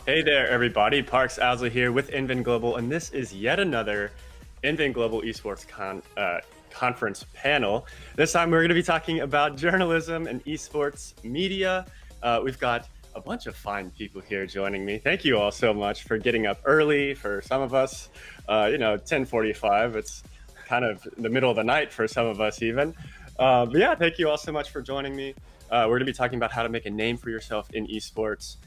Hey there, everybody. Parks Owsley here with Invin Global, and this is yet another Invin Global Esports Conference panel. This time we're going to be talking about journalism and esports media. We've got a bunch of fine people here joining me. Thank you all so much for getting up early. For some of us, 10:45. It's kind of the middle of the night for some of us even. But yeah, thank you all so much for joining me. We're going to be talking about how to make a name for yourself in esports.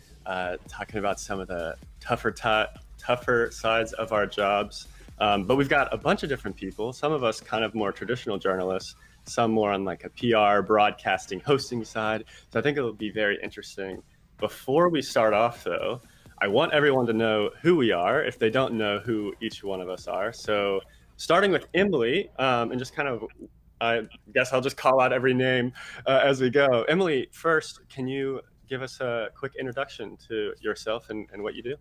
Talking about some of the tougher sides of our jobs. But we've got a bunch of different people, some of us kind of more traditional journalists, some more on like a PR, broadcasting, hosting side. So I think it'll be very interesting. Before we start off, though, I want everyone to know who we are if they don't know who each one of us are. So starting with Emily, and just kind of, I guess I'll just call out every name as we go. Emily, first, can you give us a quick introduction to yourself and what you do?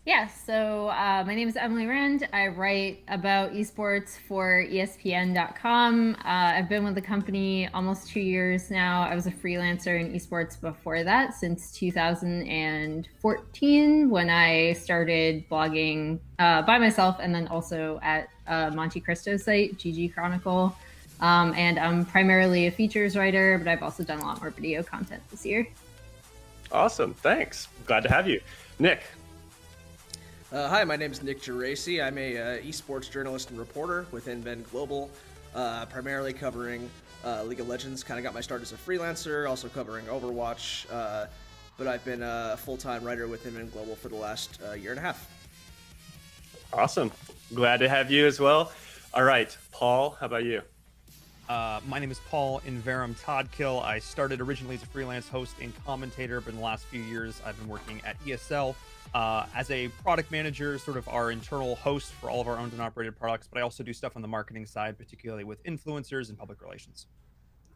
Yeah, so my name is Emily Rand. I write about esports for ESPN.com. I've been with the company almost 2 years now. I was a freelancer in esports before that, since 2014, when I started blogging by myself, and then also at Monte Cristo site, GG Chronicle. And I'm primarily a features writer, but I've also done a lot more video content this year. Awesome, thanks. Glad to have you. Nick. Hi, my name is Nick Geraci. I'm a esports journalist and reporter with Invin Global, primarily covering League of Legends. Kind of got my start as a freelancer, also covering Overwatch, but I've been a full-time writer with Invin Global for the last year and a half. Awesome. Glad to have you as well. All right, Paul, how about you? My name is Paul Inverum Toddkill. I started originally as a freelance host and commentator, but in the last few years, I've been working at ESL as a product manager, sort of our internal host for all of our owned and operated products. But I also do stuff on the marketing side, particularly with influencers and public relations.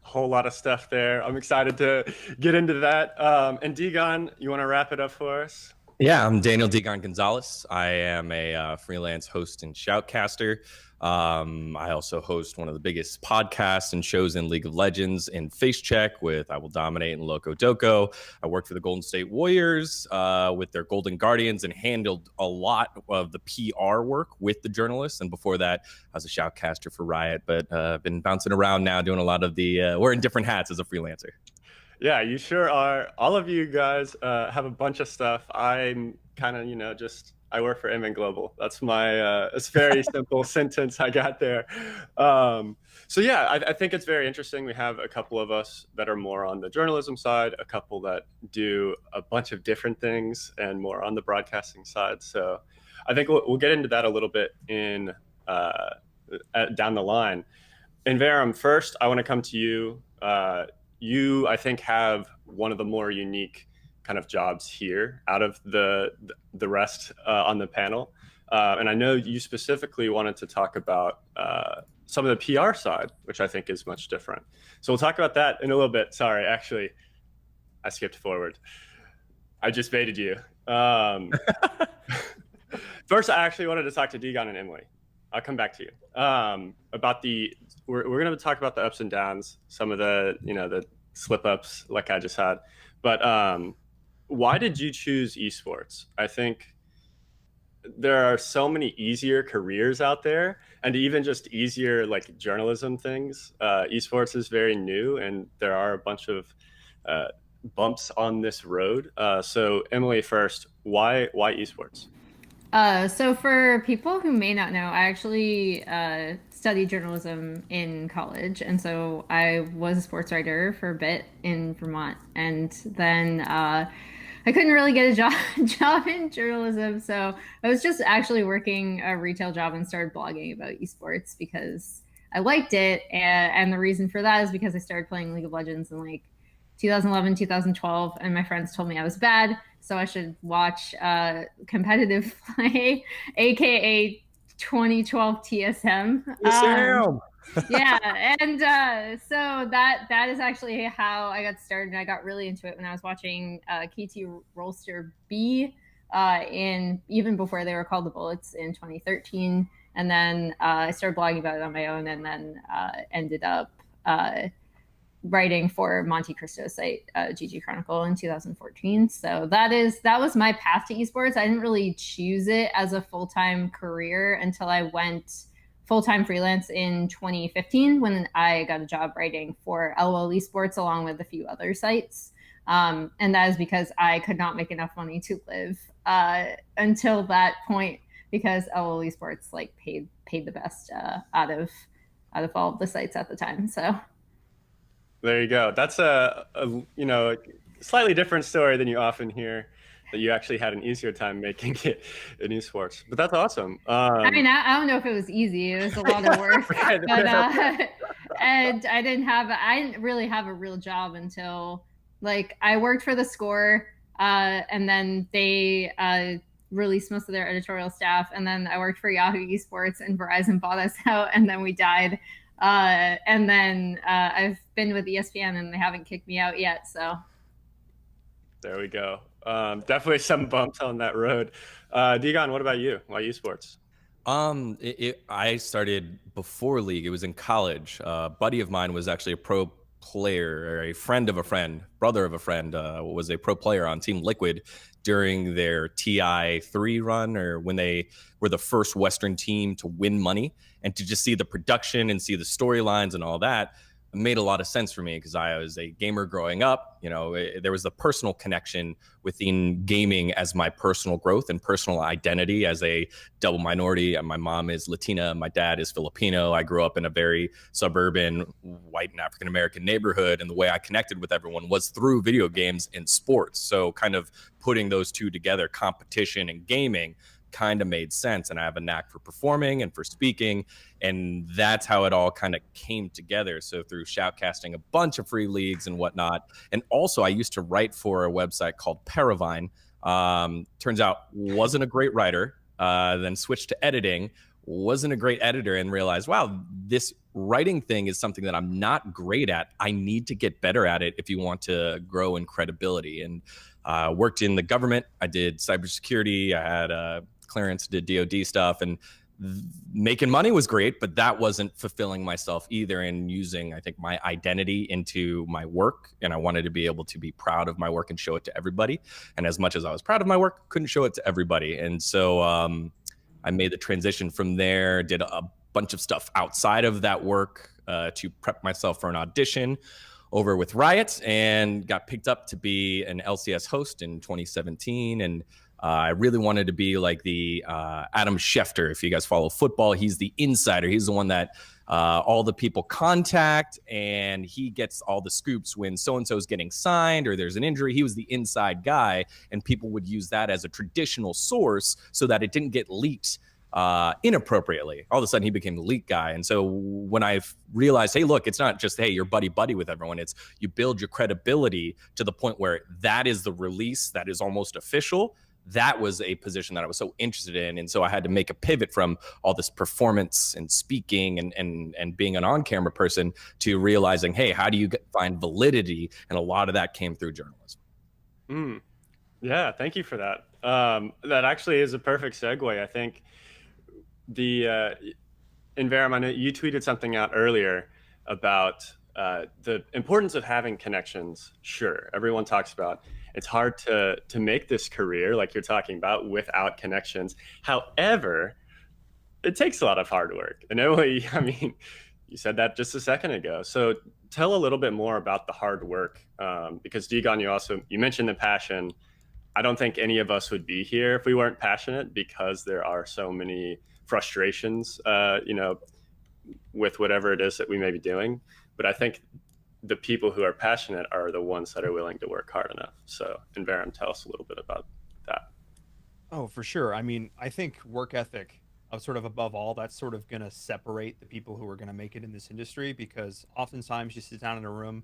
Whole lot of stuff there. I'm excited to get into that. And Degon, you want to wrap it up for us? Yeah, I'm Daniel Degon Gonzalez. I am a freelance host and shoutcaster. I also host one of the biggest podcasts and shows in League of Legends in Face Check with I Will Dominate and Loco Doco. I worked for the Golden State Warriors with their Golden Guardians and handled a lot of the PR work with the journalists. And before that, I was a shoutcaster for Riot, but been bouncing around now doing a lot of the wearing different hats as a freelancer. Yeah, you sure are. All of you guys have a bunch of stuff. I'm kind of, I work for Invin Global. That's my, it's very simple sentence I got there. So yeah, I think it's very interesting. We have a couple of us that are more on the journalism side, a couple that do a bunch of different things and more on the broadcasting side. So I think we'll get into that a little bit in down the line. Inverum, first, I want to come to you. You, I think, have one of the more unique kind of jobs here out of the rest on the panel. And I know you specifically wanted to talk about some of the PR side, which I think is much different. So we'll talk about that in a little bit. Sorry, actually, I skipped forward. I just baited you. First, I actually wanted to talk to Degon and Emily. I'll come back to you about we're going to talk about the ups and downs, some of the, the slip ups like I just had. But why did you choose esports? I think there are so many easier careers out there, and even just easier like journalism things. Esports is very new, and there are a bunch of bumps on this road. So Emily, first, why esports? So for people who may not know, I actually studied journalism in college, and so I was a sports writer for a bit in Vermont, and then I couldn't really get a job in journalism, so I was just actually working a retail job and started blogging about esports because I liked it, and the reason for that is because I started playing League of Legends in like 2011, 2012, and my friends told me I was bad, so I should watch competitive play, aka 2012 TSM. Yes, Sam. Yeah, and so that is actually how I got started. And I got really into it when I was watching KT Rolster B in even before they were called the Bullets in 2013, and then I started blogging about it on my own, and then ended up writing for Monte Cristo's site, GG Chronicle, in 2014. So that was my path to esports. I didn't really choose it as a full-time career until I went full-time freelance in 2015 when I got a job writing for LOL Esports along with a few other sites. And that is because I could not make enough money to live until that point, because LOL Esports like paid the best out of all of the sites at the time. So There you go. That's a slightly different story than you often hear, that you actually had an easier time making it in esports. But that's awesome. I mean, I don't know if it was easy. It was a lot of work, Right. but and I didn't really have a real job until like I worked for The Score, and then they released most of their editorial staff, and then I worked for Yahoo Esports, and Verizon bought us out, and then we died. And then I've been with ESPN, and they haven't kicked me out yet. So There we go. Definitely some bumps on that road. Digon, what about you? Why esports? I started before league. It was in college. A buddy of mine was actually a pro player, or a friend of a friend, brother of a friend, was a pro player on Team Liquid during their TI3 run, or when they were the first Western team to win money. And to just see the production and see the storylines and all that made a lot of sense for me, because I was a gamer growing up. There was the personal connection within gaming as my personal growth and personal identity as a double minority. My mom is Latina, my dad is Filipino. I grew up in a very suburban white and African American neighborhood, and the way I connected with everyone was through video games and sports. So kind of putting those two together, competition and gaming, kind of made sense. And I have a knack for performing and for speaking, and that's how it all kind of came together. So through shoutcasting a bunch of free leagues and whatnot, and also I used to write for a website called Paravine. Turns out wasn't a great writer, then switched to editing, wasn't a great editor, and realized, wow, this writing thing is something that I'm not great at. I need to get better at it if you want to grow in credibility. And worked in the government. I did cybersecurity. I had clearance, did DoD stuff, and making money was great, but that wasn't fulfilling myself either, and using, I think, my identity into my work. And I wanted to be able to be proud of my work and show it to everybody. And as much as I was proud of my work, couldn't show it to everybody. And so I made the transition from there, did a bunch of stuff outside of that work to prep myself for an audition over with Riot, and got picked up to be an LCS host in 2017. And I really wanted to be like the Adam Schefter. If you guys follow football, he's the insider. He's the one that all the people contact, and he gets all the scoops when so-and-so is getting signed or there's an injury. He was the inside guy, and people would use that as a traditional source so that it didn't get leaked inappropriately. All of a sudden he became the leak guy. And so when I realized, hey, look, it's not just, hey, you're buddy with everyone. It's you build your credibility to the point where that is the release that is almost official. That was a position that I was so interested in. And so I had to make a pivot from all this performance and speaking and being an on-camera person to realizing, hey, how do you find validity? And a lot of that came through journalism. Yeah, thank you for that. That actually is a perfect segue. I think the Verum, I know you tweeted something out earlier about the importance of having connections. Sure, everyone talks about it's hard to make this career like you're talking about without connections. However, it takes a lot of hard work. And Emily, I mean, you said that just a second ago. So tell a little bit more about the hard work, because Digon, you mentioned the passion. I don't think any of us would be here if we weren't passionate, because there are so many frustrations, with whatever it is that we may be doing. But I think the people who are passionate are the ones that are willing to work hard enough. So, and Varam, tell us a little bit about that. Oh, for sure. I mean, I think work ethic of sort of above all, that's sort of going to separate the people who are going to make it in this industry, because oftentimes you sit down in a room,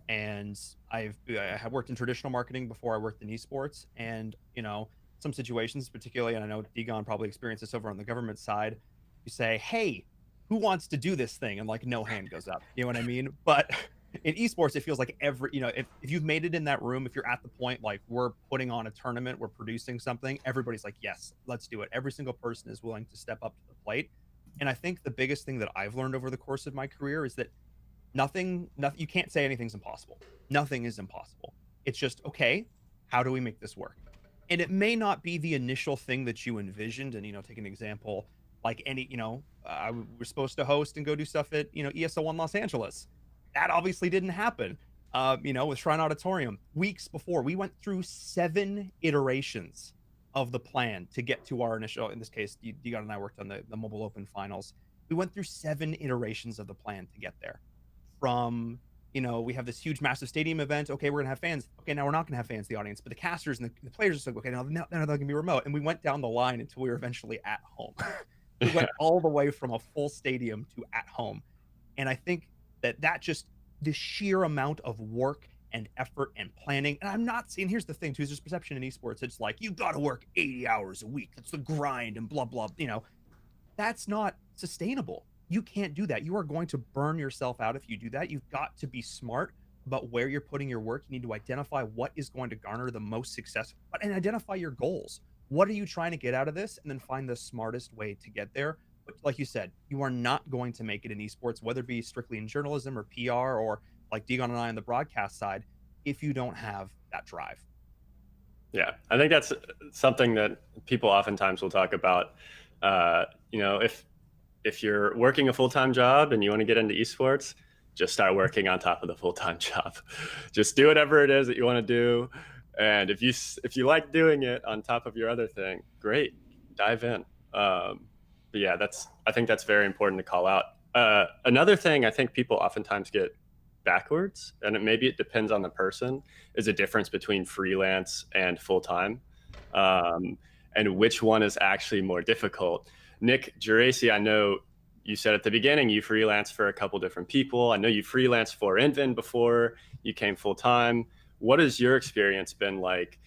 and I have worked in traditional marketing before I worked in esports, and some situations particularly, and I know Degon probably experienced this over on the government side, you say, hey, who wants to do this thing, and like no hand goes up, you know what I mean? But in esports, it feels like every, if you've made it in that room, if you're at the point like we're putting on a tournament, we're producing something, everybody's like, yes, let's do it. Every single person is willing to step up to the plate. And I think the biggest thing that I've learned over the course of my career is that nothing, you can't say anything's impossible. Nothing is impossible. It's just, okay, how do we make this work? And it may not be the initial thing that you envisioned. And take an example, like any, I we're supposed to host and go do stuff at ESL1 Los Angeles. That obviously didn't happen. With Shrine Auditorium, weeks before, we went through 7 iterations of the plan to get to our initial, in this case, Degon and I worked on the Mobile Open finals. We went through 7 iterations of the plan to get there. From, we have this huge, massive stadium event. Okay, we're going to have fans. Okay, now we're not going to have fans, the audience, but the casters and the players are just like, okay, now they're going to be remote. And we went down the line until we were eventually at home. We went all the way from a full stadium to at home. And I think that just the sheer amount of work and effort and planning. And I'm not saying, here's the thing too, is there's perception in esports. It's like, you got to work 80 hours a week. That's the grind and blah, blah, that's not sustainable. You can't do that. You are going to burn yourself out if you do that. You've got to be smart about where you're putting your work. You need to identify what is going to garner the most success, and identify your goals. What are you trying to get out of this? And then find the smartest way to get there. But like you said, you are not going to make it in esports, whether it be strictly in journalism or PR, or like Degon and I on the broadcast side, if you don't have that drive. Yeah, I think that's something that people oftentimes will talk about. If you're working a full-time job and you want to get into esports, just start working on top of the full-time job. Just do whatever it is that you want to do. And if you like doing it on top of your other thing, great, dive in. But yeah, I think that's very important to call out. Another thing I think people oftentimes get backwards, and maybe it depends on the person, is a difference between freelance and full-time, and which one is actually more difficult. Nick Geraci, I know you said at the beginning you freelanced for a couple different people. I know you freelanced for Invin before you came full-time. What has your experience been like,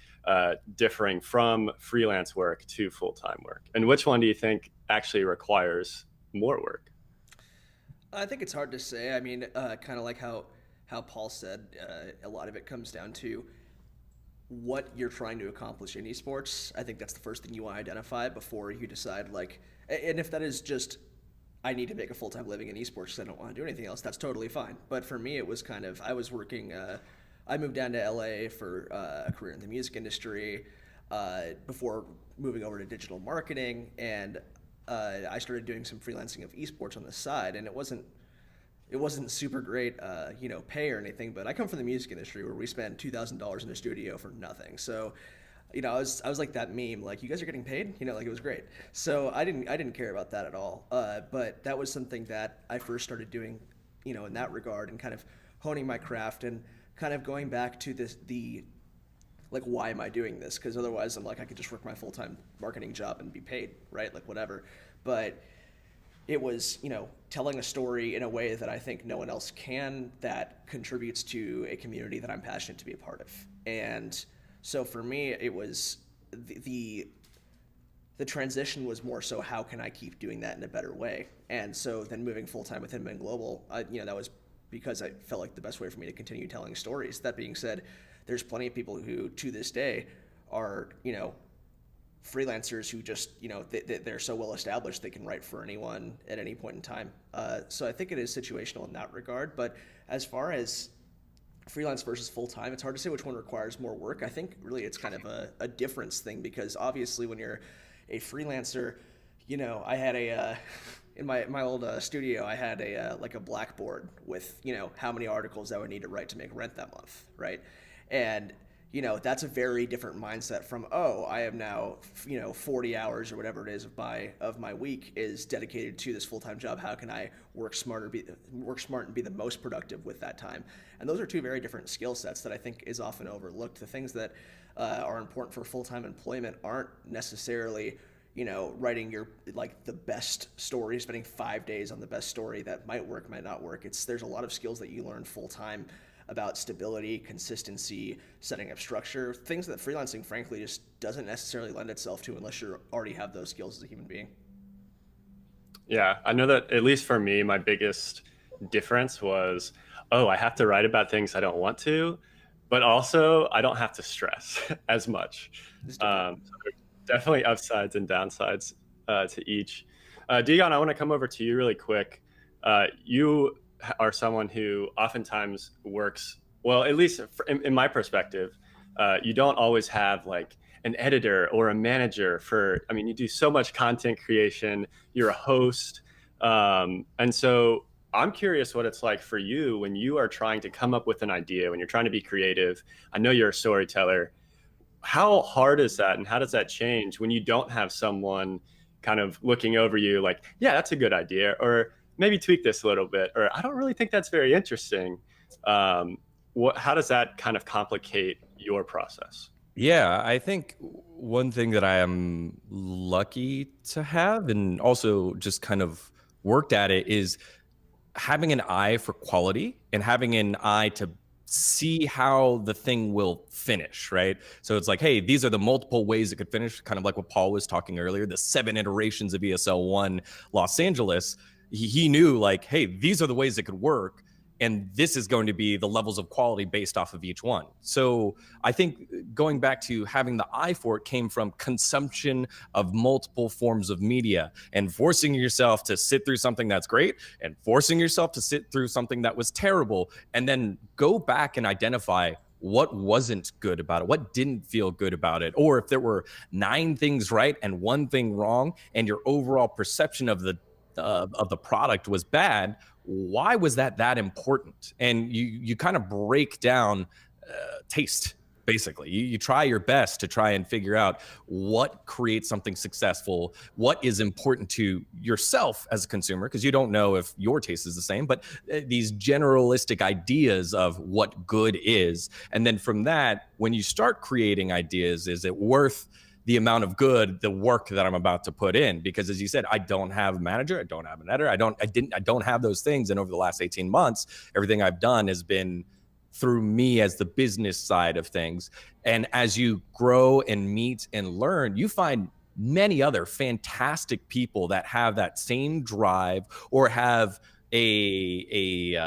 differing from freelance work to full-time work? And which one do you think actually requires more work? I think it's hard to say. I mean, kind of like how Paul said, a lot of it comes down to what you're trying to accomplish in esports. I think that's the first thing you want to identify before you decide, like, and if that is just, I need to make a full-time living in esports because I don't want to do anything else, that's totally fine. But for me, it was kind of, I was working, I moved down to LA for a career in the music industry before moving over to digital marketing, and I started doing some freelancing of esports on the side, and it wasn't super great, pay or anything. But I come from the music industry where we spend $2,000 in a studio for nothing. So, I was like that meme, like, you guys are getting paid, like, it was great. So I didn't care about that at all. But that was something that I first started doing, in that regard, and kind of honing my craft and kind of going back to like, why am I doing this? Because otherwise I'm like, I could just work my full-time marketing job and be paid, right? Like, whatever. But it was, telling a story in a way that I think no one else can, that contributes to a community that I'm passionate to be a part of. And so for me, it was the transition was more so, how can I keep doing that in a better way? And so then moving full-time with Inven Global, that was because I felt like the best way for me to continue telling stories. That being said, there's plenty of people who, to this day, are, freelancers who just, they're so well established they can write for anyone at any point in time. So I think it is situational in that regard. But as far as freelance versus full-time, it's hard to say which one requires more work. I think really it's kind of a difference thing, because obviously when you're a freelancer, I had in my old studio, I had like a blackboard with, how many articles I would need to write to make rent that month, right? And that's a very different mindset from, oh, I am now, 40 hours or whatever it is of my week is dedicated to this full-time job. How can I work smart and be the most productive with that time? And those are two very different skill sets that I think is often overlooked. The things that are important for full-time employment aren't necessarily writing the best story, spending 5 days on the best story that might work, might not work. There's a lot of skills that you learn full time about stability, consistency, setting up structure, things that freelancing frankly just doesn't necessarily lend itself to unless you already have those skills as a human being. Yeah, I know that at least for me, my biggest difference was, oh, I have to write about things I don't want to, but also I don't have to stress as much. So definitely upsides and downsides to each. Dion, I want to come over to you really quick. You are someone who oftentimes works, well, at least in my perspective, you don't always have like an editor or a manager I mean, you do so much content creation, you're a host. And so I'm curious what it's like for you when you are trying to come up with an idea, when you're trying to be creative. I know you're a storyteller. How hard is that, and how does that change when you don't have someone kind of looking over you like, yeah, that's a good idea, or maybe tweak this a little bit, or I don't really think that's very interesting. How does that kind of complicate your process? Yeah, I think one thing that I am lucky to have and also just kind of worked at it is having an eye for quality and having an eye to see how the thing will finish, right? So it's like, hey, these are the multiple ways it could finish, kind of like what Paul was talking earlier, the 7 iterations of ESL 1 Los Angeles. He knew like, hey, these are the ways it could work. And this is going to be the levels of quality based off of each one. So I think going back to having the eye for it came from consumption of multiple forms of media and forcing yourself to sit through something that's great and forcing yourself to sit through something that was terrible, and then go back and identify what wasn't good about it, what didn't feel good about it, or if there were 9 things right and 1 thing wrong and your overall perception of the product was bad, why was that important? And you kind of break down taste. Basically, you try your best to try and figure out what creates something successful, what is important to yourself as a consumer, because you don't know if your taste is the same, but these generalistic ideas of what good is. And then from that, when you start creating ideas, is it worth the amount of good, the work that I'm about to put in? Because as you said, I don't have a manager, I don't have an editor, I don't have those things. And over the last 18 months, everything I've done has been through me as the business side of things. And as you grow and meet and learn, you find many other fantastic people that have that same drive or have a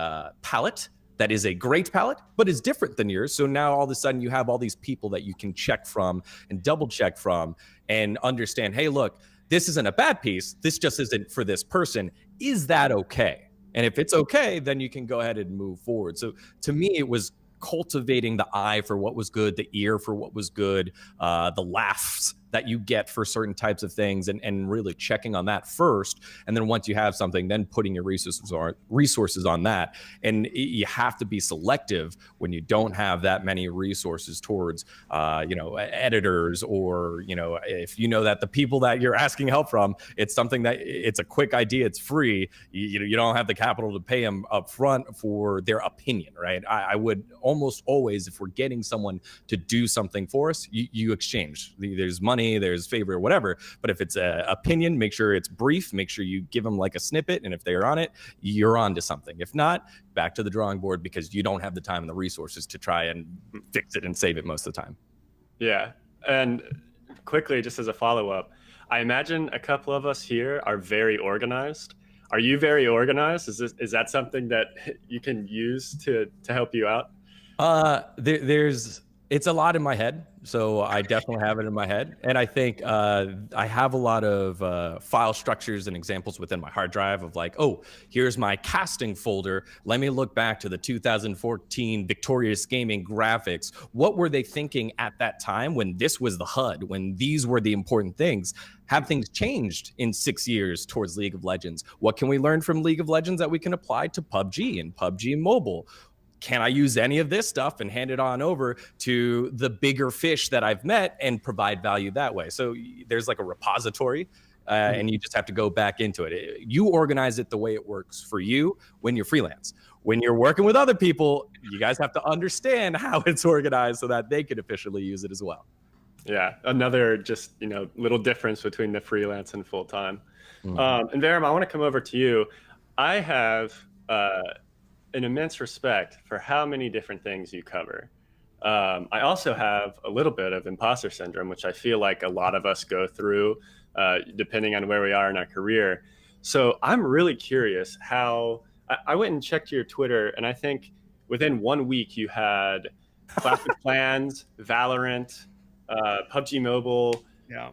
palette that is a great palette, but is different than yours. So now all of a sudden you have all these people that you can check from and double check from and understand, hey, look, this isn't a bad piece. This just isn't for this person. Is that okay? And if it's okay, then you can go ahead and move forward. So to me, it was cultivating the eye for what was good, the ear for what was good, the laughs that you get for certain types of things, and really checking on that first. And then once you have something, then putting your resources on that. And you have to be selective when you don't have that many resources towards, editors, or, if you know that the people that you're asking help from, it's something that it's a quick idea, it's free, you don't have the capital to pay them up front for their opinion, right? I would almost always, if we're getting someone to do something for us, you exchange. There's money, there's favor, whatever. But if it's an opinion, make sure it's brief, make sure you give them like a snippet. And if they're on it, you're on to something. If not, back to the drawing board, because you don't have the time and the resources to try and fix it and save it most of the time. Yeah. And quickly, just as a follow-up, I imagine a couple of us here are very organized. Are you very organized? Is that something that you can use to help you out? It's a lot in my head. So I definitely have it in my head. And I think I have a lot of file structures and examples within my hard drive of like, oh, here's my casting folder. Let me look back to the 2014 Victorious Gaming graphics. What were they thinking at that time when this was the HUD, when these were the important things? Have things changed in 6 years towards League of Legends? What can we learn from League of Legends that we can apply to PUBG and PUBG Mobile? can I use any of this stuff and hand it on over to the bigger fish that I've met and provide value that way? So there's like a repository, and you just have to go back into it. You organize it the way it works for you when you're freelance. When you're working with other people, you guys have to understand how it's organized so that they can efficiently use it as well. Yeah, another just little difference between the freelance and full time. And Varum, I want to come over to you. I have an immense respect for how many different things you cover. I also have a little bit of imposter syndrome, which I feel like a lot of us go through, depending on where we are in our career. So I'm really curious how I went and checked your Twitter, and I think within 1 week you had Clash of Clans, Valorant, PUBG Mobile,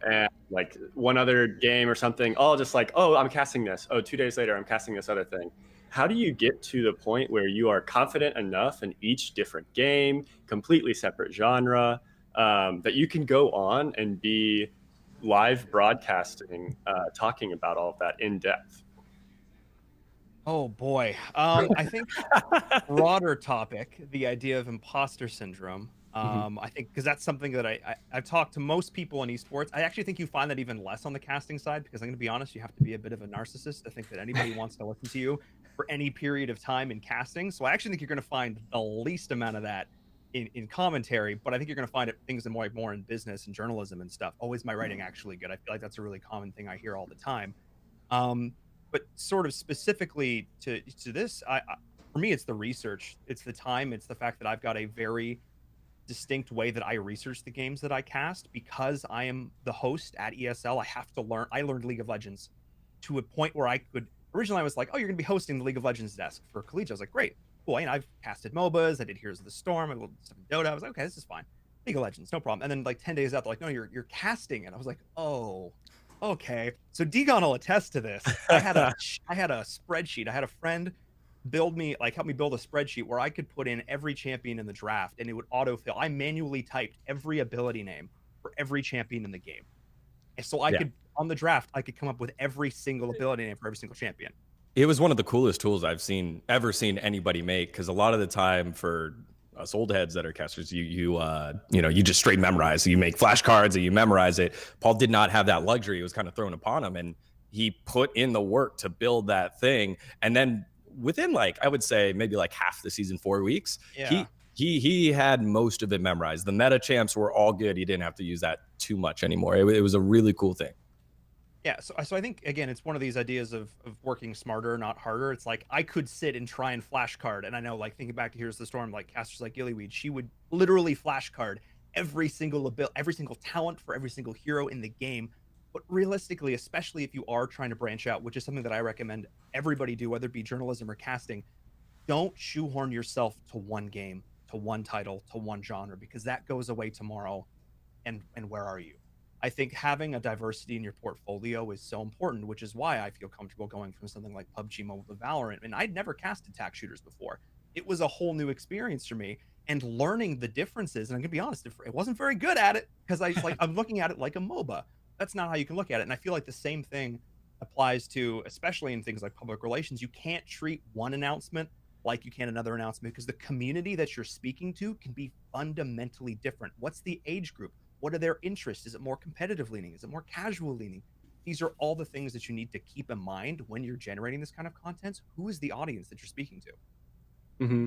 and like one other game or something, all just like, oh, I'm casting this. Oh, 2 days later, I'm casting this other thing. How do you get to the point where you are confident enough in each different game, completely separate genre, that you can go on and be live broadcasting, talking about all of that in depth? Oh boy. I think broader topic, the idea of imposter syndrome. I think because that's something that I've talked to most people in esports. I actually think you find that even less on the casting side, because I'm going to be honest, you have to be a bit of a narcissist to think that anybody wants to listen to you for any period of time in casting. So I actually think you're going to find the least amount of that in commentary, but I think you're going to find things more in business and journalism and stuff. Oh, is my writing actually good? I feel like that's a really common thing I hear all the time. But sort of specifically to this, for me, it's the research, it's the time, it's the fact that I've got a very distinct way that I research the games that I cast. Because I am the host at ESL, I have to learn. I learned League of Legends to a point where I could. Originally, I was like, "Oh, you're going to be hosting the League of Legends desk for Collegiate." I was like, "Great, cool." And I've casted MOBAs. I did Heroes of the Storm. I did stuff in Dota. I was like, "Okay, this is fine." League of Legends, no problem. And then like 10 days out, they're like, "No, you're casting," and I was like, "Oh." Okay, so Degon will attest to this. I had a spreadsheet. I had a friend help me build a spreadsheet where I could put in every champion in the draft and it would autofill. I manually typed every ability name for every champion in the game. And so I could, on the draft, I could come up with every single ability name for every single champion. It was one of the coolest tools I've ever seen anybody make, because a lot of the time for us old heads that are casters, you just straight memorize. You make flashcards and you memorize it. Paul did not have that luxury. It was kind of thrown upon him, and he put in the work to build that thing. And then within, like, I would say maybe like half the season, 4 weeks, he had most of it memorized. The meta champs were all good. He didn't have to use that too much anymore. It was a really cool thing. Yeah, so I think, again, it's one of these ideas of working smarter, not harder. It's like I could sit and try and flashcard, and I know, like, thinking back to Heroes of the Storm, like casters like Gillyweed, she would literally flashcard every single talent for every single hero in the game. But realistically, especially if you are trying to branch out, which is something that I recommend everybody do, whether it be journalism or casting, don't shoehorn yourself to one game, to one title, to one genre, because that goes away tomorrow. And where are you? I think having a diversity in your portfolio is so important, which is why I feel comfortable going from something like PUBG Mobile to Valorant. And I'd never casted tac shooters before. It was a whole new experience for me, and learning the differences. And I'm gonna be honest, it wasn't very good at it, because I'm looking at it like a MOBA. That's not how you can look at it. And I feel like the same thing applies to, especially in things like public relations. You can't treat one announcement like you can another announcement, because the community that you're speaking to can be fundamentally different. What's the age group? What are their interests? Is it more competitive leaning? Is it more casual leaning? These are all the things that you need to keep in mind when you're generating this kind of content. Who is the audience that you're speaking to? Mm-hmm.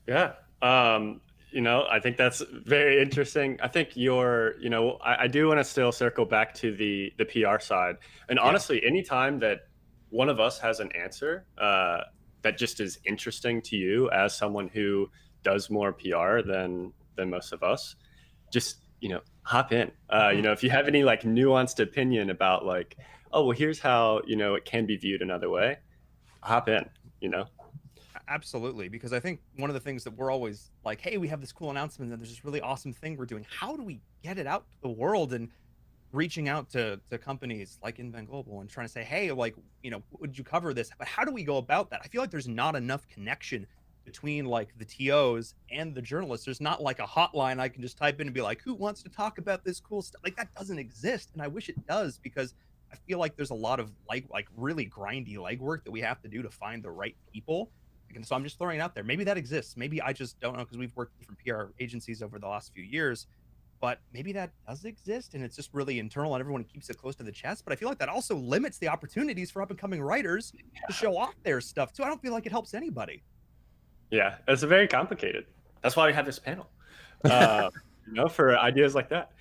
Yeah. I think that's very interesting. I think I do want to still circle back to the PR side. And honestly, anytime that one of us has an answer that just is interesting to you as someone who does more PR than most of us, just hop in. If you have any like nuanced opinion about like, oh, well, here's how it can be viewed another way, hop in. Absolutely, because I think one of the things that we're always like, hey, we have this cool announcement and there's this really awesome thing we're doing. How do we get it out to the world? And reaching out to companies like InVen Global and trying to say, hey, like, would you cover this? But how do we go about that? I feel like there's not enough connection between like the TOs and the journalists. There's not like a hotline I can just type in and be like, who wants to talk about this cool stuff? Like, that doesn't exist. And I wish it does, because I feel like there's a lot of like really grindy legwork that we have to do to find the right people. And so I'm just throwing it out there. Maybe that exists. Maybe I just don't know because we've worked with different PR agencies over the last few years. But maybe that does exist and it's just really internal and everyone keeps it close to the chest. But I feel like that also limits the opportunities for up and coming writers to show off their stuff too. I don't feel like it helps anybody. Yeah, it's very complicated. That's why we have this panel, for ideas like that.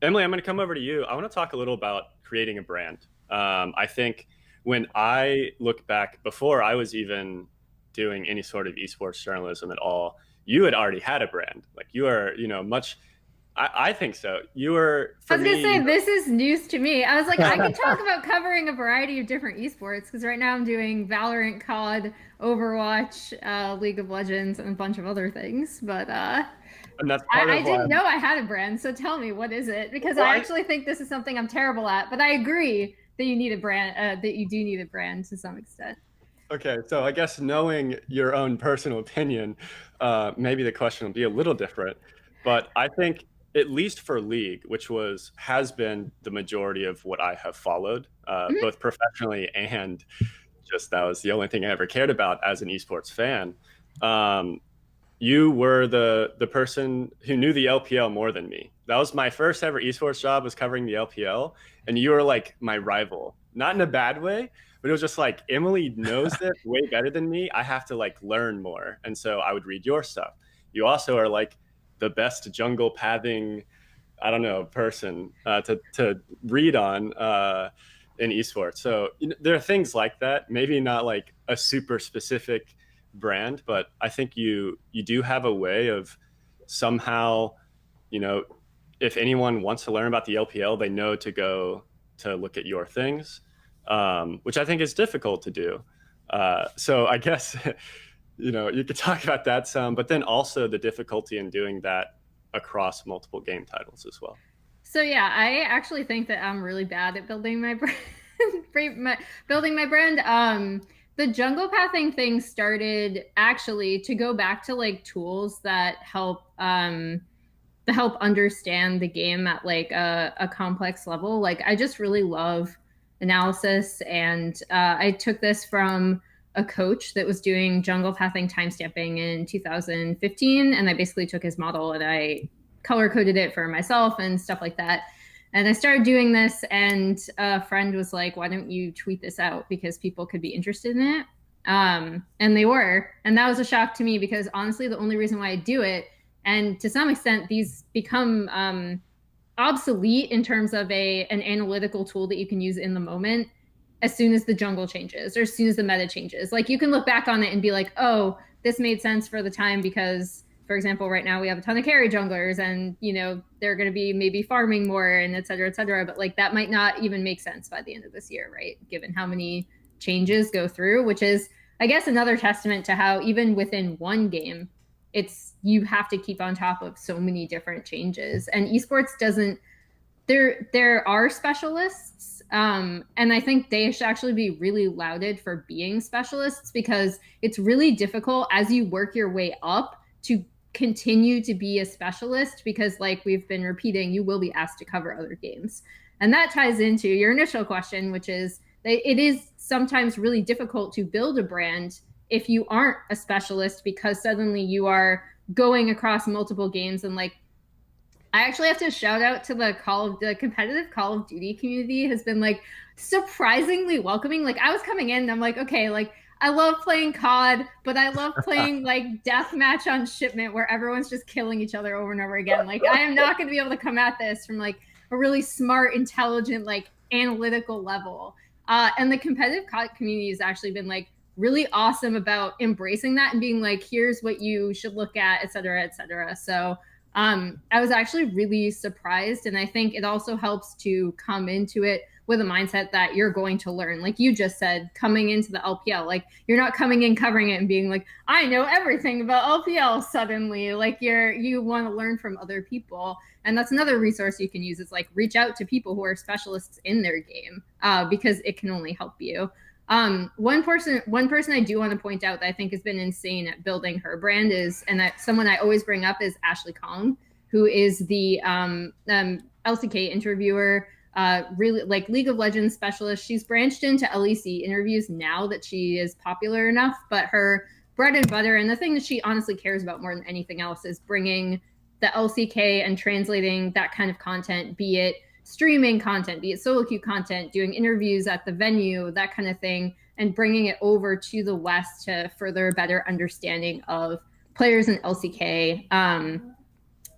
Emily, I'm going to come over to you. I want to talk a little about creating a brand. I think when I look back, before I was even doing any sort of esports journalism at all, you had already had a brand. Like you are, much. I think so. You were. I was gonna say this is news to me. I was like, I could talk about covering a variety of different esports because right now I'm doing Valorant, COD, Overwatch, League of Legends, and a bunch of other things. But and that's part I didn't know I had a brand. So tell me, what is it? Because I actually think this is something I'm terrible at. But I agree that you need a brand. That you do need a brand to some extent. Okay, so I guess knowing your own personal opinion, maybe the question will be a little different. But I think, at least for League, which has been the majority of what I have followed, both professionally and just that was the only thing I ever cared about as an esports fan. You were the person who knew the LPL more than me. That was my first ever esports job, was covering the LPL, and you were like my rival, not in a bad way, but it was just like, Emily knows it way better than me. I have to like learn more, and so I would read your stuff. You also are like the best jungle pathing, I don't know, person to read on in esports. So there are things like that. Maybe not like a super specific brand, but I think you do have a way of somehow, if anyone wants to learn about the LPL, they know to go to look at your things, which I think is difficult to do. So I guess you could talk about that some, but then also the difficulty in doing that across multiple game titles as well. So yeah, I actually think that I'm really bad at building my brand. The jungle pathing thing started actually to go back to like tools that help understand the game at like a complex level. Like I just really love analysis, and I took this from a coach that was doing jungle pathing timestamping in 2015, and I basically took his model and I color coded it for myself and stuff like that. And I started doing this, and a friend was like, why don't you tweet this out, because people could be interested in it. And they were, and that was a shock to me, because honestly the only reason why I do it, and to some extent these become obsolete in terms of an analytical tool that you can use in the moment, as soon as the jungle changes or as soon as the meta changes. Like you can look back on it and be like, oh, this made sense for the time because, for example, right now we have a ton of carry junglers and, they're going to be maybe farming more and et cetera, et cetera. But like that might not even make sense by the end of this year, right? Given how many changes go through, which is, I guess, another testament to how even within one game, you have to keep on top of so many different changes. And esports doesn't, there are specialists, and I think they should actually be really lauded for being specialists, because it's really difficult as you work your way up to continue to be a specialist, because like we've been repeating, you will be asked to cover other games. And that ties into your initial question, which is that it is sometimes really difficult to build a brand if you aren't a specialist, because suddenly you are going across multiple games. And like, I actually have to shout out to the competitive Call of Duty community has been like surprisingly welcoming. Like I was coming in and I'm like, okay, like I love playing COD, but I love playing like deathmatch on shipment where everyone's just killing each other over and over again. Like I am not going to be able to come at this from like a really smart, intelligent, like analytical level. And the competitive COD community has actually been like really awesome about embracing that and being like, here's what you should look at, et cetera, et cetera. So I was actually really surprised. And I think it also helps to come into it with a mindset that you're going to learn. Like you just said, coming into the LPL, like you're not coming in covering it and being like, I know everything about LPL suddenly. Like you want to learn from other people. And that's another resource you can use, is like reach out to people who are specialists in their game, because it can only help you. One person I do want to point out that I think has been insane at building her brand is, and that someone I always bring up, is Ashley Kong, who is the LCK interviewer really like League of Legends specialist. She's branched into LEC interviews now that she is popular enough, but her bread and butter and the thing that she honestly cares about more than anything else is bringing the LCK and translating that kind of content, be it streaming content, be it solo queue content, doing interviews at the venue, that kind of thing, and bringing it over to the West to further a better understanding of players in LCK, and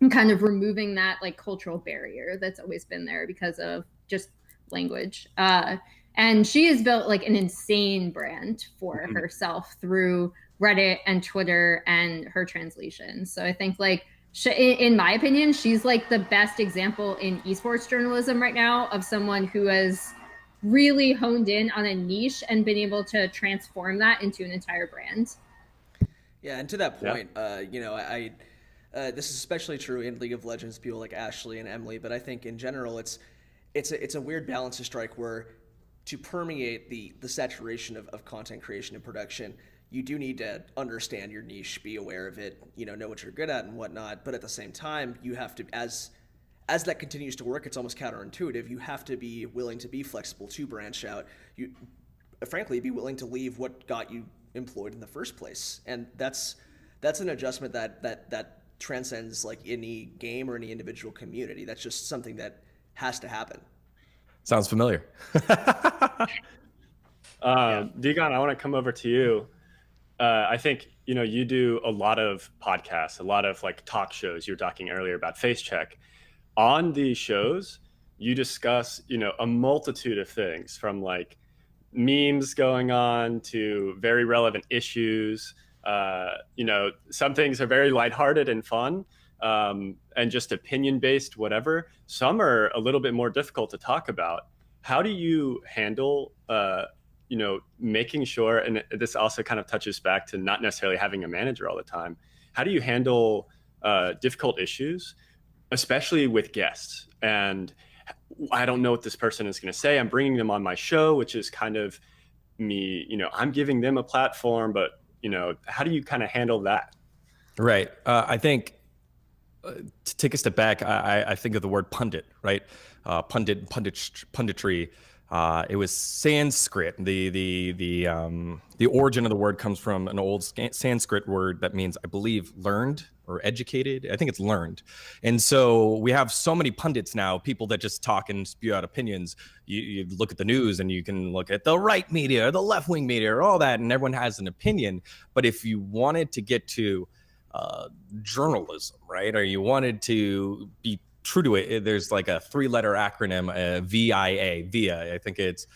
kind of removing that like cultural barrier that's always been there because of just language. And she has built like an insane brand for herself through Reddit and Twitter and her translations. So I think like in my opinion, she's like the best example in esports journalism right now of someone who has really honed in on a niche and been able to transform that into an entire brand. Yeah, and to that point, this is especially true in League of Legends, people like Ashley and Emily, but I think in general it's a weird balance to strike where to permeate the saturation of content creation and production, you do need to understand your niche, be aware of it, know what you're good at and whatnot. But at the same time, you have to, as that continues to work, it's almost counterintuitive. You have to be willing to be flexible, to branch out. You, frankly, be willing to leave what got you employed in the first place. And that's an adjustment that transcends like any game or any individual community. That's just something that has to happen. Sounds familiar. Degon, I want to come over to you. I think, you do a lot of podcasts, a lot of like talk shows. You were talking earlier about Face Check. On these shows, you discuss, a multitude of things from like memes going on to very relevant issues. Some things are very lighthearted and fun, and just opinion-based, whatever. Some are a little bit more difficult to talk about. How do you handle making sure, and this also kind of touches back to not necessarily having a manager all the time. How do you handle difficult issues, especially with guests? And I don't know what this person is going to say. I'm bringing them on my show, which is kind of me, I'm giving them a platform, but, how do you kind of handle that? Right. I think to take a step back, I think of the word pundit, right? Punditry. It was Sanskrit. The origin of the word comes from an old Sanskrit word that means, I believe, learned or educated. I think it's learned. And so we have so many pundits now, people that just talk and spew out opinions. You look at the news and you can look at the right media or the left-wing media or all that, and everyone has an opinion. But if you wanted to get to journalism, right, or you wanted to be true to it, there's like a 3-letter acronym, VIA. I think it's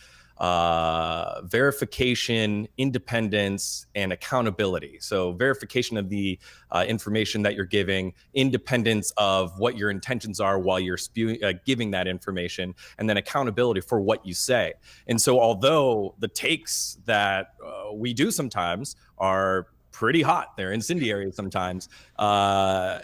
verification, independence, and accountability. So verification of the information that you're giving, independence of what your intentions are while you're giving that information, and then accountability for what you say. And so although the takes that we do sometimes are pretty hot, they're incendiary sometimes, I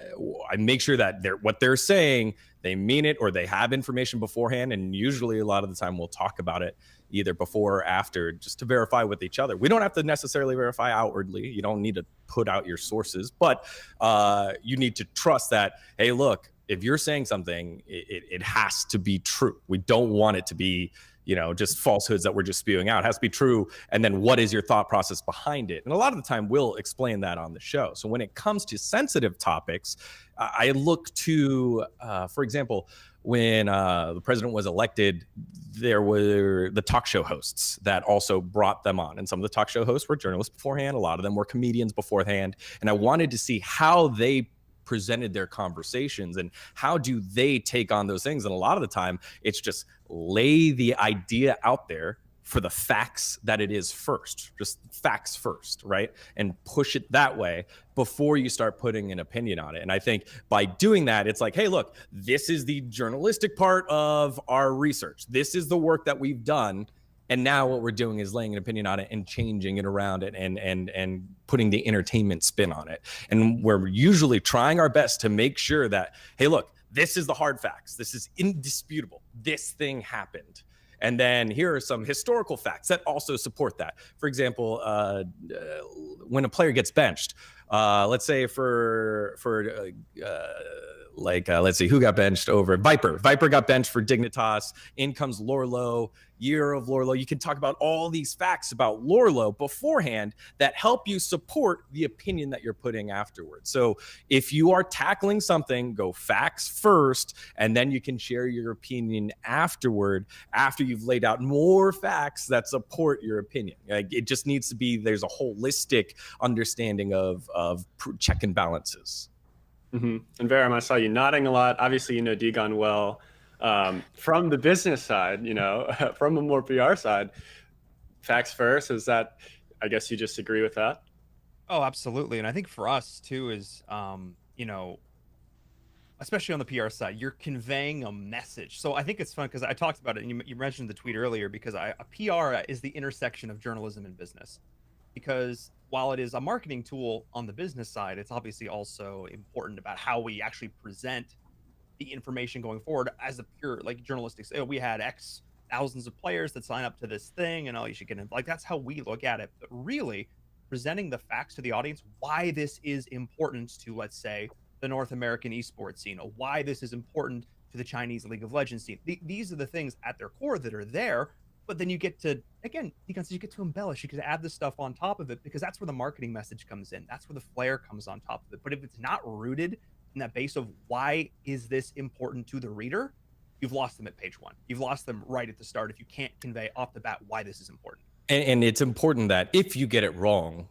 make sure that what they're saying, they mean it, or they have information beforehand. And usually a lot of the time we'll talk about it either before or after, just to verify with each other. We don't have to necessarily verify outwardly. You don't need to put out your sources, but you need to trust that, hey, look, if you're saying something, it has to be true. We don't want it to be just falsehoods that we're just spewing out. It has to be true. And then what is your thought process behind it? And a lot of the time we'll explain that on the show. So when it comes to sensitive topics, I look to, for example, when the president was elected, there were the talk show hosts that also brought them on. And some of the talk show hosts were journalists beforehand. A lot of them were comedians beforehand. And I wanted to see how they presented their conversations and how do they take on those things. And a lot of the time it's just lay the idea out there for the facts that it is first, just facts first, right? And push it that way before you start putting an opinion on it. And I think by doing that, it's like, hey, look, this is the journalistic part of our research. This is the work that we've done. And now what we're doing is laying an opinion on it and changing it around it and putting the entertainment spin on it. And we're usually trying our best to make sure that, hey, look, this is the hard facts. This is indisputable. This thing happened. And then here are some historical facts that also support that. For example, when a player gets benched, let's say let's see who got benched over Viper. Viper got benched for Dignitas. In comes Lorlo, year of Lorlo. You can talk about all these facts about Lorlo beforehand that help you support the opinion that you're putting afterwards. So if you are tackling something, go facts first, and then you can share your opinion afterward, after you've laid out more facts that support your opinion. Like, it just needs to be, there's a holistic understanding of check and balances. Mm-hmm. And Varam, I saw you nodding a lot. Obviously, you know Degon well. From the business side, from a more PR side, facts first. Is that, I guess you just agree with that? Oh, absolutely. And I think for us too is, especially on the PR side, you're conveying a message. So I think it's fun because I talked about it, and you mentioned the tweet earlier, because a PR is the intersection of journalism and business. Because while it is a marketing tool on the business side, it's obviously also important about how we actually present the information going forward as a pure like journalistic. We had X thousands of players that sign up to this thing, and you should get in. Like, that's how we look at it. But really, presenting the facts to the audience, why this is important to, let's say, the North American esports scene, or why this is important to the Chinese League of Legends scene. These are the things at their core that are there. But then you get to, again, you get to embellish, you get to add this stuff on top of it, because that's where the marketing message comes in. That's where the flair comes on top of it. But if it's not rooted in that base of why is this important to the reader, you've lost them at page one. You've lost them right at the start if you can't convey off the bat why this is important. And it's important that if you get it wrong,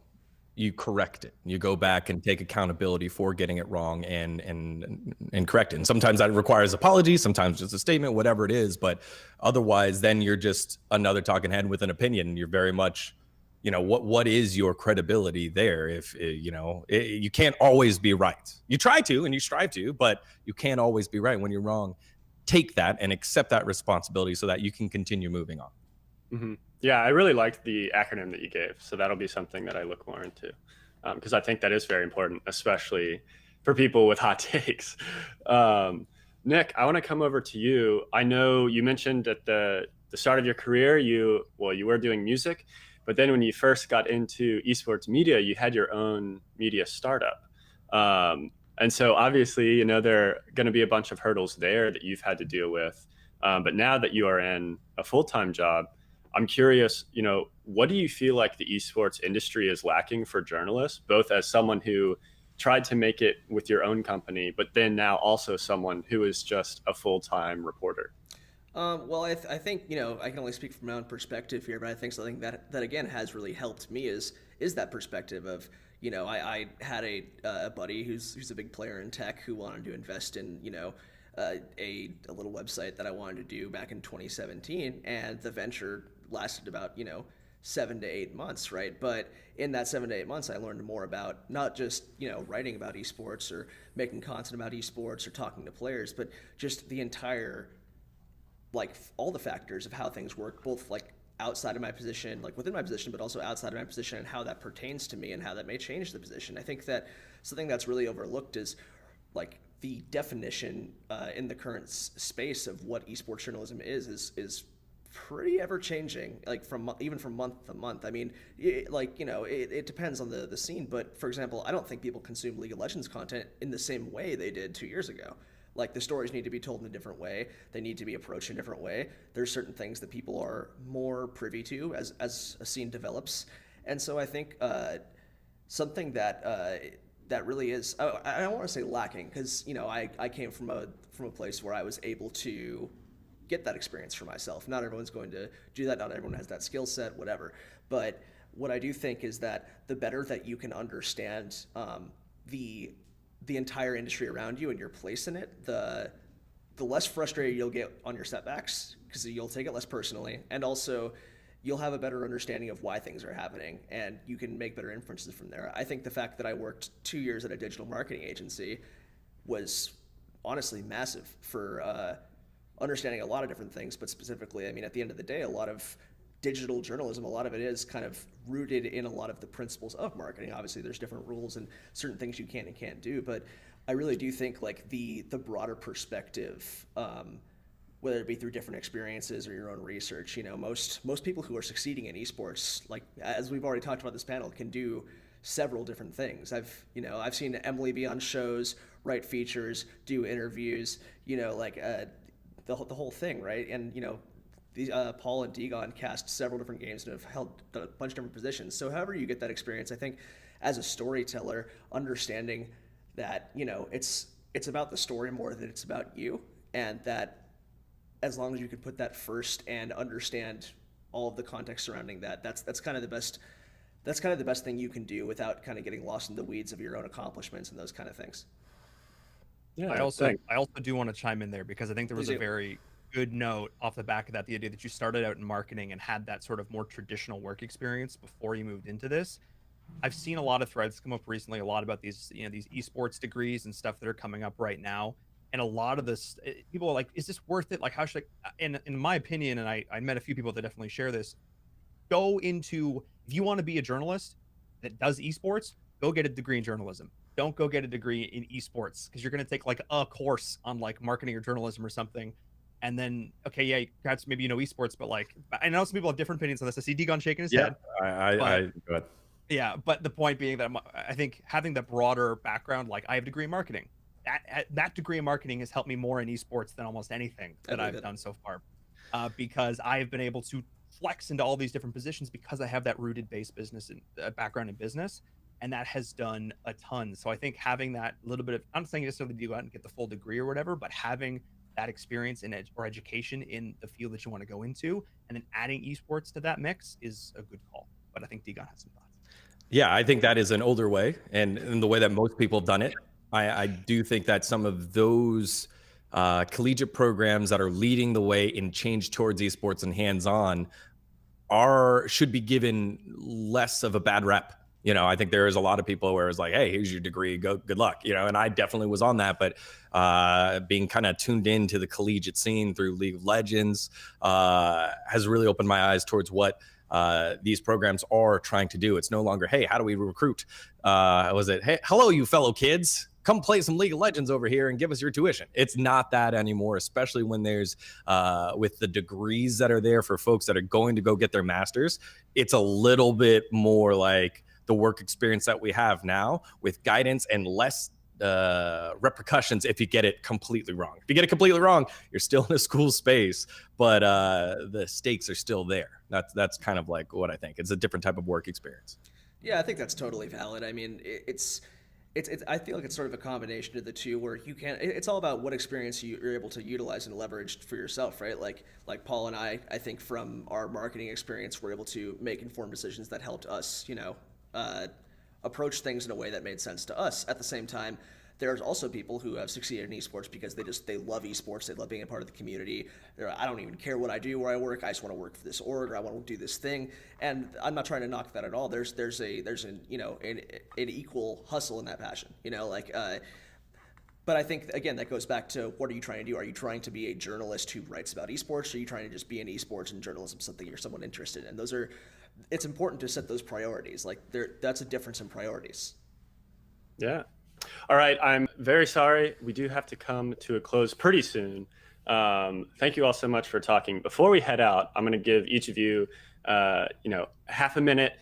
you correct it. You go back and take accountability for getting it wrong and correct it. And sometimes that requires apology, sometimes just a statement, whatever it is. But otherwise, then you're just another talking head with an opinion. You're very much, what is your credibility there? If you can't always be right. You try to and you strive to, but you can't always be right. When you're wrong, take that and accept that responsibility so that you can continue moving on. Mm-hmm. Yeah, I really liked the acronym that you gave. So that'll be something that I look more into, because I think that is very important, especially for people with hot takes. Nick, I want to come over to you. I know you mentioned at the start of your career, you were doing music, but then when you first got into esports media, you had your own media startup. And so obviously, there are going to be a bunch of hurdles there that you've had to deal with. But now that you are in a full-time job, I'm curious, what do you feel like the esports industry is lacking for journalists, both as someone who tried to make it with your own company, but then now also someone who is just a full-time reporter? Well, I think, I can only speak from my own perspective here, but I think something that again has really helped me is that perspective of, I had a buddy who's a big player in tech who wanted to invest in, a little website that I wanted to do back in 2017, and the venture lasted about 7 to 8 months, right? But in that 7 to 8 months, I learned more about not just writing about esports or making content about esports or talking to players, but just the entire, like, all the factors of how things work, both like outside of my position, like within my position, but also outside of my position, and how that pertains to me and how that may change the position. I think that something that's really overlooked is like the definition in the current space of what esports journalism is pretty ever changing, like even from month to month. I mean, it depends on the scene, but for example, I don't think people consume League of Legends content in the same way they did 2 years ago. Like, the stories need to be told in a different way. They need to be approached in a different way. There's certain things that people are more privy to as a scene develops. And so I think something that really is, I don't want to say lacking, because I came from a place where I was able to get that experience for myself. Not everyone's going to do that. Not everyone has that skill set, whatever. But what I do think is that the better that you can understand the entire industry around you and your place in it, the less frustrated you'll get on your setbacks, because you'll take it less personally, and also you'll have a better understanding of why things are happening, and you can make better inferences from there. I think the fact that I worked 2 years at a digital marketing agency was honestly massive for understanding a lot of different things, but specifically, I mean, at the end of the day, a lot of digital journalism, a lot of it is kind of rooted in a lot of the principles of marketing. Obviously, there's different rules and certain things you can and can't do, but I really do think like the broader perspective, whether it be through different experiences or your own research, most people who are succeeding in esports, like as we've already talked about this panel, can do several different things. I've seen Emily be on shows, write features, do interviews, the whole thing, right? And Paul and Degon cast several different games and have held a bunch of different positions. So however you get that experience, I think as a storyteller, understanding that it's about the story more than it's about you, and that as long as you can put that first and understand all of the context surrounding that, that's kind of the best. That's kind of the best thing you can do without kind of getting lost in the weeds of your own accomplishments and those kind of things. Yeah, I also do want to chime in there because I think there was a very good note off the back of that, the idea that you started out in marketing and had that sort of more traditional work experience before you moved into this. I've seen a lot of threads come up recently, a lot about these esports degrees and stuff that are coming up right now. And a lot of this, people are like, is this worth it? Like, how should I, in my opinion, and I met a few people that definitely share this, go into, if you want to be a journalist that does esports, go get a degree in journalism. Don't go get a degree in esports, because you're going to take like a course on like marketing or journalism or something. And then, okay, yeah, perhaps maybe esports, but like, I know some people have different opinions on this. I see Degon shaking his head. I go ahead. Yeah, but the point being that I think having the broader background, like I have a degree in marketing, that degree in marketing has helped me more in esports than almost anything that I've done so far, because I have been able to flex into all these different positions because I have that rooted base business and background in business, and that has done a ton. So I think having that little bit of, I'm not saying necessarily you go out and get the full degree or whatever, but having that experience in or education in the field that you want to go into, and then adding esports to that mix is a good call. But I think Degon has some thoughts. Yeah, I think that is an older way, and in the way that most people have done it. I do think that some of those collegiate programs that are leading the way in change towards esports and hands-on should be given less of a bad rep. I think there is a lot of people where it's like, hey, here's your degree, good luck. And I definitely was on that, but being kind of tuned into the collegiate scene through League of Legends has really opened my eyes towards what these programs are trying to do. It's no longer, hey, how do we recruit? Hey, hello, you fellow kids, come play some League of Legends over here and give us your tuition. It's not that anymore, especially when there's with the degrees that are there for folks that are going to go get their masters. It's a little bit more like the work experience that we have now, with guidance and less repercussions if you get it completely wrong. If you get it completely wrong, you're still in a school space, but the stakes are still there. That's kind of like what I think. It's a different type of work experience. Yeah, I think that's totally valid. I mean, it's I feel like it's sort of a combination of the two, where it's all about what experience you're able to utilize and leverage for yourself, right? Like Paul and I think from our marketing experience, we're able to make informed decisions that helped us, approach things in a way that made sense to us. At the same time, there's also people who have succeeded in esports because they love esports, they love being a part of the community. I don't even care what I do where I work, I just want to work for this org, or I want to do this thing. And I'm not trying to knock that at all. There's an equal hustle in that passion, but I think, again, that goes back to, what are you trying to do? Are you trying to be a journalist who writes about esports, or are you trying to just be in esports and journalism something you're somewhat interested in? It's important to set those priorities. That's a difference in priorities. Yeah. All right. I'm very sorry. We do have to come to a close pretty soon. Thank you all so much for talking. Before we head out, I'm going to give each of you, half a minute.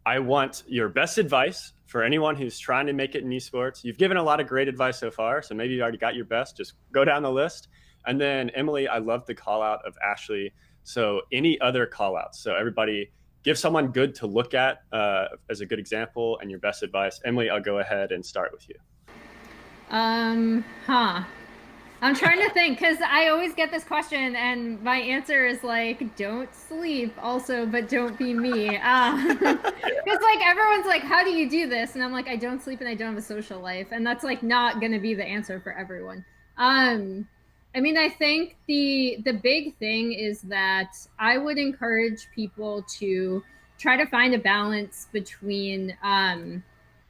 I want your best advice for anyone who's trying to make it in esports. You've given a lot of great advice so far, so maybe you already got your best. Just go down the list. And then Emily, I love the call out of Ashley. So any other call outs? So everybody, give someone good to look at as a good example, and your best advice. Emily, I'll go ahead and start with you. I'm trying to think, because I always get this question and my answer is like, don't sleep also, but don't be me. Because like everyone's like, how do you do this? And I'm like, I don't sleep and I don't have a social life. And that's like not going to be the answer for everyone. I mean, I think the big thing is that I would encourage people to try to find a balance between,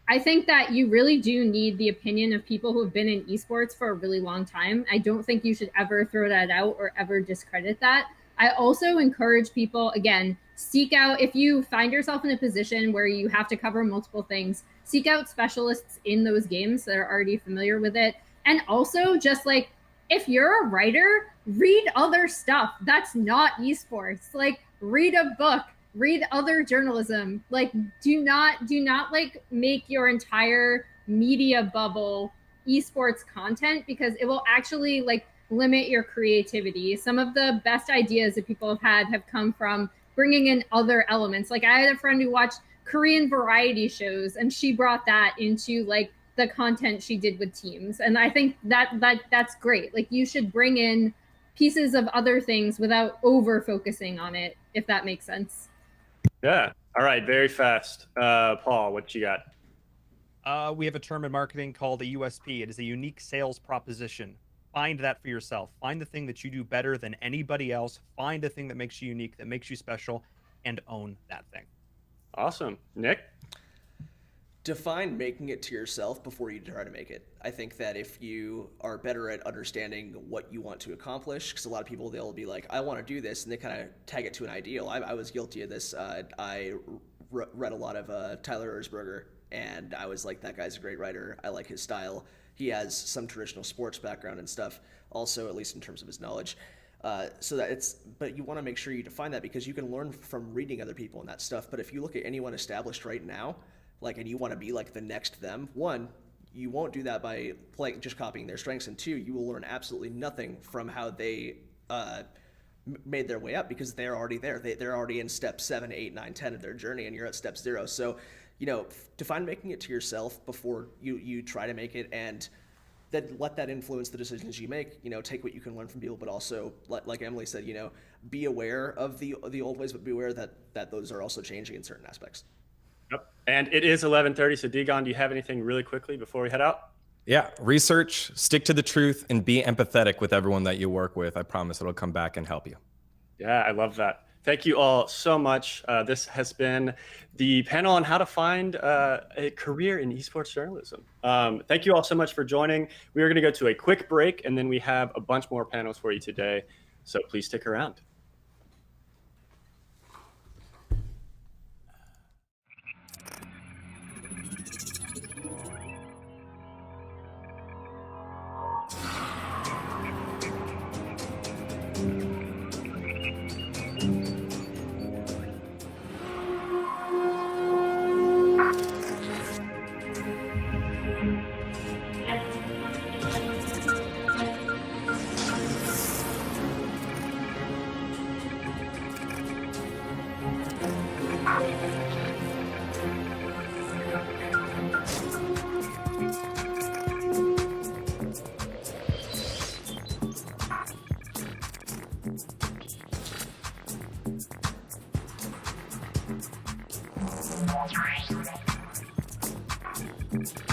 I think that you really do need the opinion of people who have been in esports for a really long time. I don't think you should ever throw that out or ever discredit that. I also encourage people, again, seek out, if you find yourself in a position where you have to cover multiple things, seek out specialists in those games that are already familiar with it. And also just like, if you're a writer, read other stuff that's not esports. Like, read a book, read other journalism. Like, do not like make your entire media bubble esports content, because it will actually like limit your creativity. Some of the best ideas that people have come from bringing in other elements. Like, I had a friend who watched Korean variety shows, and she brought that into like the content she did with teams. And I think that's great. Like, you should bring in pieces of other things without over focusing on it, if that makes sense. Yeah. All right. Very fast. Paul, what you got? We have a term in marketing called a USP. It is a unique sales proposition. Find that for yourself. Find the thing that you do better than anybody else. Find a thing that makes you unique, that makes you special, and own that thing. Awesome. Nick? Define making it to yourself before you try to make it. I think that if you are better at understanding what you want to accomplish, because a lot of people, they'll be like, I want to do this, and they kind of tag it to an ideal. I was guilty of this. I read a lot of Tyler Erzberger, and I was like, that guy's a great writer. I like his style. He has some traditional sports background and stuff, also, at least in terms of his knowledge. But you want to make sure you define that, because you can learn from reading other people and that stuff. But if you look at anyone established right now, and you want to be like the next them, one, you won't do that by just copying their strengths, and two, you will learn absolutely nothing from how they made their way up, because they're already there. They're already in step 7, 8, 9, 10 of their journey, and you're at step 0. So, define making it to yourself before you try to make it, and then let that influence the decisions you make. Take what you can learn from people, but also, like Emily said, be aware of the old ways, but be aware that those are also changing in certain aspects. Yep. And it is 11:30. So Digon, do you have anything really quickly before we head out? Yeah, research, stick to the truth, and be empathetic with everyone that you work with. I promise it'll come back and help you. Yeah, I love that. Thank you all so much. This has been the panel on how to find a career in esports journalism. Thank you all so much for joining. We are going to go to a quick break, and then we have a bunch more panels for you today. So please stick around. Thank you.